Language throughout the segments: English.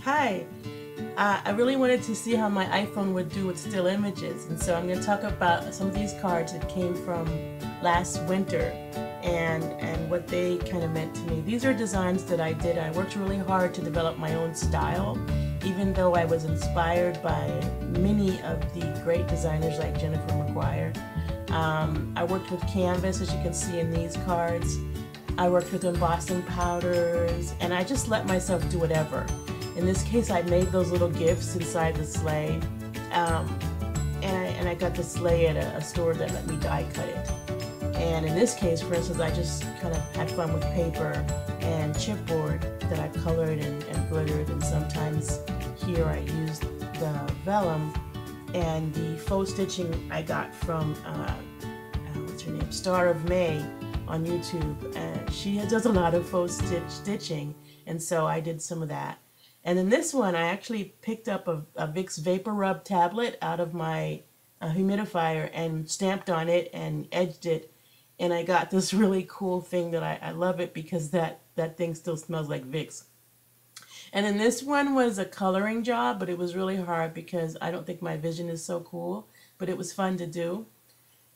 Hi, I really wanted to see how my iPhone would do with still images, and so I'm going to talk about some of these cards that came from last winter and what they kind of meant to me. These are designs that I did. I worked really hard to develop my own style, even though I was inspired by many of the great designers like Jennifer McGuire. I worked with canvas, as you can see in these cards. I worked with embossing powders, and I just let myself do whatever. In this case, I made those little gifts inside the sleigh, um, and I got the sleigh at a store that let me die cut it. And in this case, for instance, I just kind of had fun with paper and chipboard that I colored and glittered, and sometimes here I used the vellum and the faux stitching I got from what's her name, Star of May on YouTube. And she does a lot of faux stitching, and so I did some of that. And in this one, I actually picked up a Vicks Vapor Rub tablet out of my humidifier and stamped on it and edged it. And I got this really cool thing that I love it because that thing still smells like Vicks. And then this one was a coloring job, but it was really hard because I don't think my vision is so cool, but it was fun to do.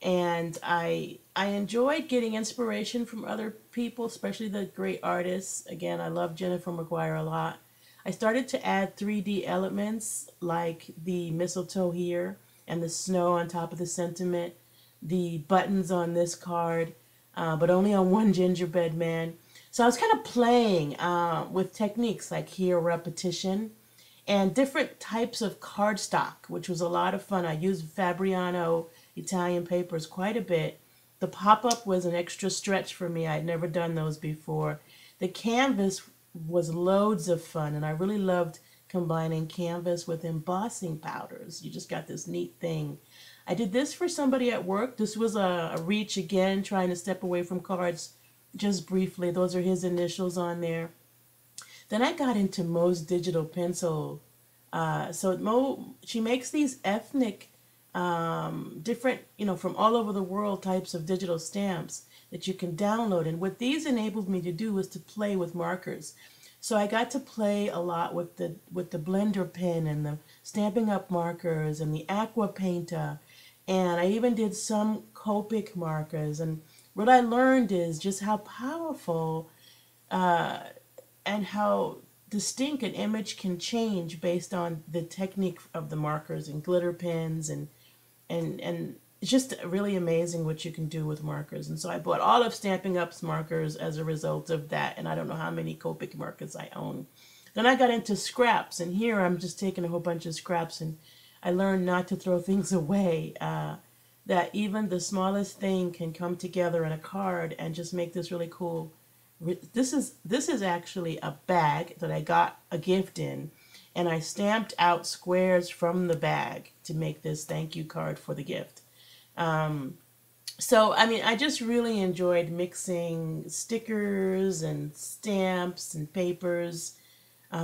And I enjoyed getting inspiration from other people, especially the great artists. Again, I love Jennifer McGuire a lot. I started to add 3D elements like the mistletoe here and the snow on top of the sentiment, the buttons on this card, but only on one gingerbread man. So I was kind of playing with techniques like here repetition and different types of cardstock, which was a lot of fun. I used Fabriano Italian papers quite a bit. The pop-up was an extra stretch for me. I'd never done those before. The canvas was loads of fun, and I really loved combining canvas with embossing powders. You just got this neat thing. I did this for somebody at work. This was a reach again, trying to step away from cards just briefly. Those are his initials on there. Then I got into Mo's digital pencil. So Mo, she makes these ethnic, different, from all over the world types of digital stamps that you can download. And what these enabled me to do was to play with markers. So I got to play a lot with the blender pen and the Stampin' Up markers and the aqua painter. And I even did some Copic markers. And what I learned is just how powerful and how distinct an image can change based on the technique of the markers and glitter pens and it's just really amazing what you can do with markers. And so I bought all of Stampin' Up's markers as a result of that, and I don't know how many Copic markers I own. Then I got into scraps, and here I'm just taking a whole bunch of scraps, and I learned not to throw things away, that even the smallest thing can come together in a card and just make this really cool. This is actually a bag that I got a gift in, and I stamped out squares from the bag to make this thank you card for the gift. So, I mean, I just really enjoyed mixing stickers and stamps and papers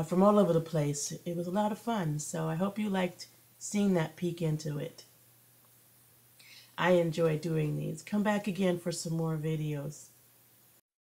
from all over the place. It was a lot of fun, so I hope you liked seeing that peek into it. I enjoy doing these. Come back again for some more videos.